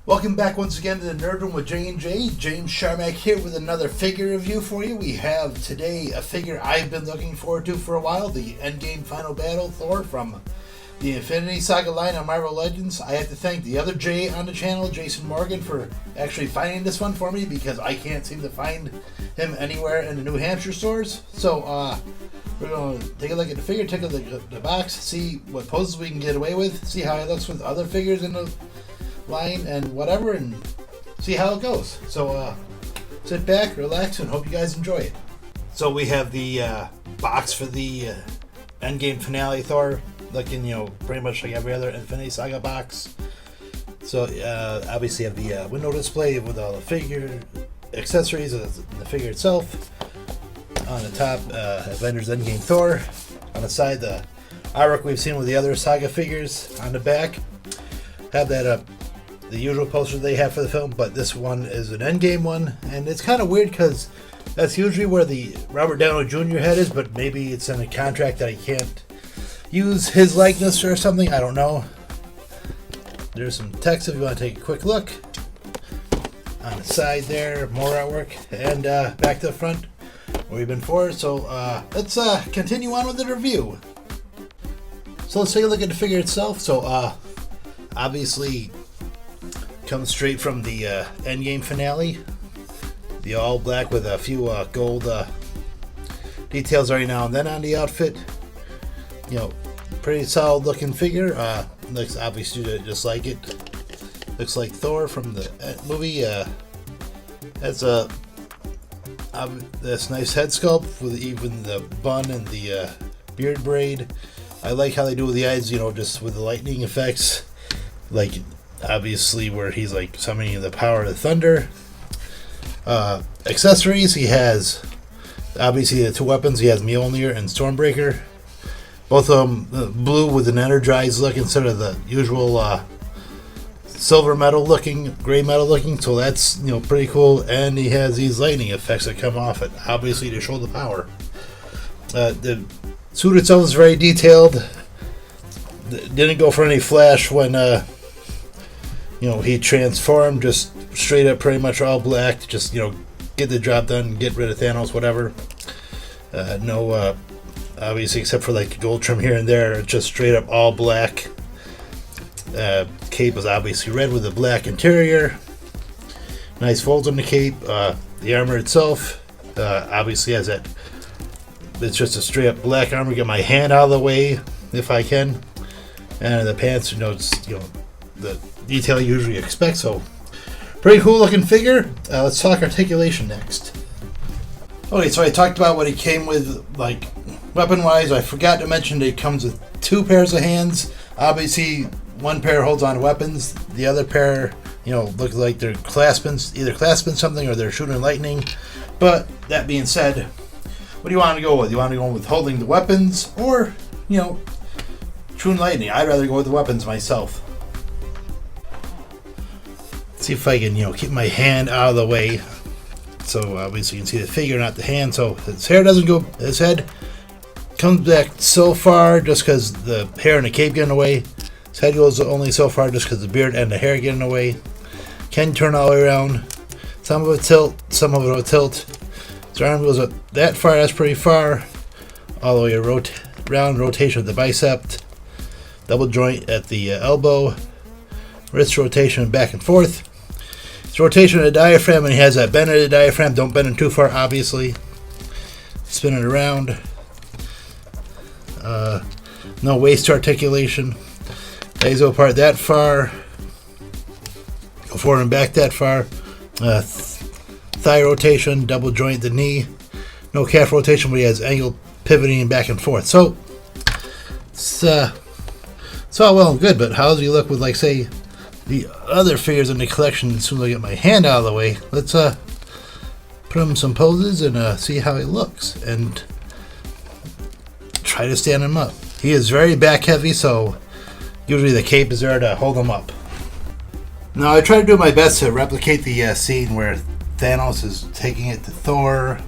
Welcome back once again to the Nerd Room with J&J. James Sharmack here with another figure review for you. We have today a figure I've been looking forward to for a while, the Endgame Final Battle Thor from the Infinity Saga line on Marvel Legends. I have to thank the other J on the channel, Jason Morgan, for actually finding this one for me because I can't seem to find him anywhere in the New Hampshire stores. So we're going to take a look at the figure, take a look at the box, see what poses we can get away with, see how it looks with other figures in the line and whatever, and see how it goes. So sit back, relax, and hope you guys enjoy it. So we have the box for the Endgame finale Thor, looking pretty much like every other Infinity Saga box. So obviously you have the window display with all the figure accessories and the figure itself. On the top, Avengers Endgame Thor. On the side, the artwork we've seen with the other Saga figures. On the back, have that the usual poster they have for the film, but this one is an Endgame one, and it's kind of weird because that's usually where the Robert Downey Jr. head is, but maybe it's in a contract that he can't use his likeness or something. I don't know. There's some text if you want to take a quick look. On the side there, more artwork, and back to the front where we've been for. So let's continue on with the review. So let's take a look at the figure itself. So obviously comes straight from the Endgame finale. The all black with a few gold details every now and then on the outfit. Pretty solid looking figure. Looks obviously just like it. Looks like Thor from the movie. Has this nice head sculpt with even the bun and the beard braid. I like how they do with the eyes, just with the lightning effects. Like, obviously, where he's like summoning the power of the thunder. Accessories, he has obviously the two weapons. He has Mjolnir and Stormbreaker. Both of them blue with an energized look instead of the usual silver metal looking, gray metal looking. So that's pretty cool. And he has these lightning effects that come off it, obviously to show the power. The suit itself is very detailed. Didn't go for any flash when he transformed, just straight up pretty much all black, just get the job done, get rid of Thanos, whatever. No obviously except for like gold trim here and there, just straight up all black. Cape was obviously red with a black interior. Nice folds on the cape. The armor itself obviously has that, it's just a straight up black armor. Get my hand out of the way if I can. And the pants, it's the detail you usually expect. So pretty cool looking figure. Let's talk articulation next. Okay, so I talked about what he came with, like weapon wise. I forgot to mention that he comes with two pairs of hands. Obviously one pair holds on to weapons, the other pair looks like they're either clasping something or they're shooting lightning. But that being said, what do you want to go with? You want to go with holding the weapons or shooting lightning? I'd rather go with the weapons myself. See if I can, keep my hand out of the way. So obviously you can see the figure, not the hand. So his hair doesn't go, his head comes back so far just because the hair and the cape get in the way. His head goes only so far just because the beard and the hair get in the way. Can turn all the way around. Some of it tilt, some of it will tilt. His arm goes up that far, that's pretty far. All the way round rotation of the bicep. Double joint at the elbow. Wrist rotation back and forth. It's rotation of the diaphragm, and he has that bend of the diaphragm. Don't bend it too far, obviously. Spin it around. No waist articulation. Legs go apart that far. Go forward and back that far. Thigh rotation, double joint the knee. No calf rotation, but he has angle pivoting back and forth. So it's all well and good, but how does he look with, like, say, the other figures in the collection? As soon as I get my hand out of the way, let's put him some poses and see how he looks and try to stand him up. He is very back heavy, so usually the cape is there to hold him up. Now I try to do my best to replicate the scene where Thanos is taking it to Thor.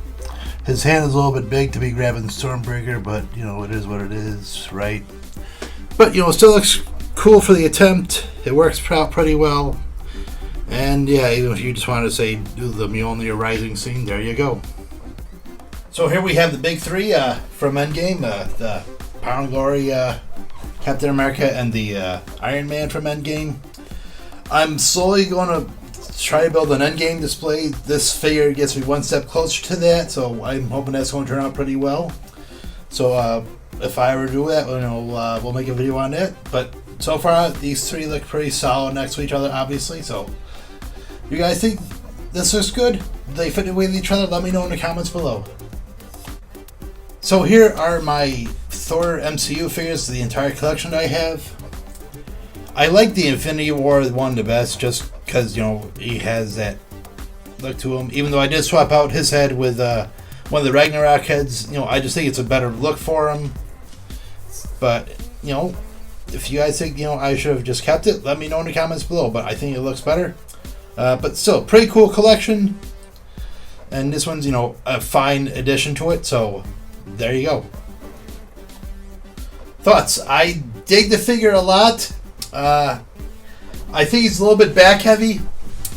His hand is a little bit big to be grabbing Stormbreaker, but it is what it is, right? But it still looks cool for the attempt. It works out pretty well. And yeah, even if you just want to say do the Mjolnir rising scene, there you go. So here we have the big three from Endgame, the Power and Glory, Captain America, and the Iron Man from Endgame. I'm slowly going to try to build an Endgame display. This figure gets me one step closer to that, so I'm hoping that's going to turn out pretty well. So if I ever do that, we'll make a video on that. But so far, these three look pretty solid next to each other, obviously. So you guys think this looks good? Do they fit in with each other? Let me know in the comments below. So here are my Thor MCU figures, the entire collection I have. I like the Infinity War one the best, just because he has that look to him. Even though I did swap out his head with one of the Ragnarok heads, I just think it's a better look for him. But if you guys think I should have just kept it, let me know in the comments below. But I think it looks better. But still, pretty cool collection. And this one's a fine addition to it. So there you go. Thoughts? I dig the figure a lot. I think he's a little bit back heavy,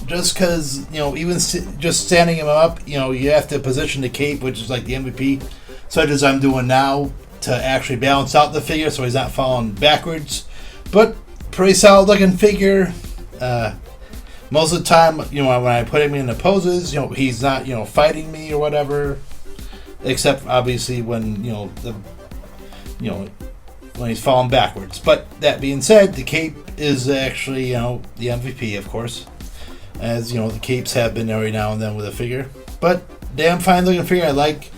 just because even just standing him up, you have to position the cape, which is like the MVP, such as I'm doing now, to actually balance out the figure so he's not falling backwards. But pretty solid looking figure. Most of the time, when I put him in the poses, he's not fighting me or whatever, except obviously when when he's falling backwards. But that being said, the cape is actually, the MVP, of course. As, the capes have been every now and then with a figure. But, damn fine looking figure. I like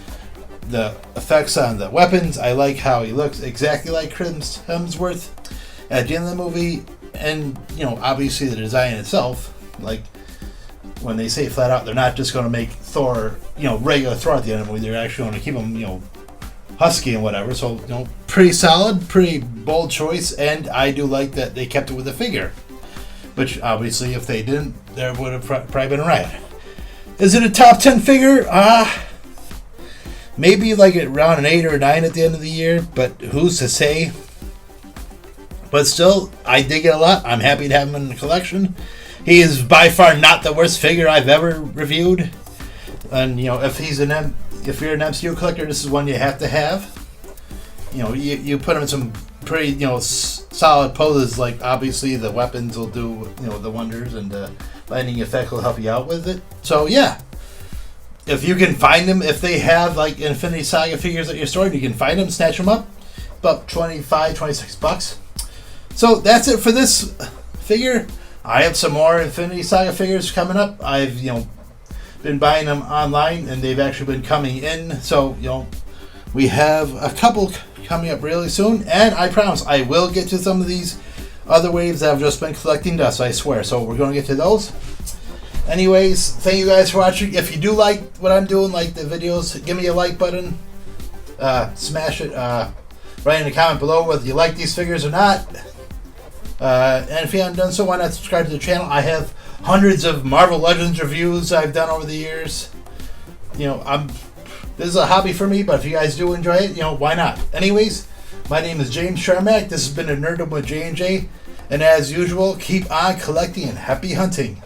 the effects on the weapons. I like how he looks exactly like Chris Hemsworth at the end of the movie. And, obviously the design itself. Like, when they say flat out, they're not just going to make Thor, regular Thor at the end of the movie. They're actually going to keep him, husky and whatever. So, pretty solid, pretty bold choice, and I do like that they kept it with the figure. Which, obviously, if they didn't, there would have probably been a riot. Is it a top 10 figure? Maybe like around an 8 or a 9 at the end of the year, but who's to say? But still, I dig it a lot. I'm happy to have him in the collection. He is by far not the worst figure I've ever reviewed. And, if you're an MCU collector, this is one you have to have. You put him in some pretty, solid poses. Like, obviously, the weapons will do, the wonders, and the lightning effect will help you out with it. So, yeah. If you can find them, if they have, like, Infinity Saga figures at your store, you can find them, snatch them up. About $25-26. So, that's it for this figure. I have some more Infinity Saga figures coming up. I've, been buying them online, and they've actually been coming in. So, we have a couple coming up really soon, and I promise I will get to some of these other waves that I've just been collecting dust, I swear. So we're going to get to those. Anyways, thank you guys for watching. If you do like what I'm doing, like the videos, give me a like button. Smash it. Write in the comment below whether you like these figures or not. And if you haven't done so, why not subscribe to the channel? I have hundreds of Marvel Legends reviews I've done over the years. This is a hobby for me, but if you guys do enjoy it, why not? Anyways, my name is James Sharmack. This has been a Nerdum with J&J. And as usual, keep on collecting and happy hunting.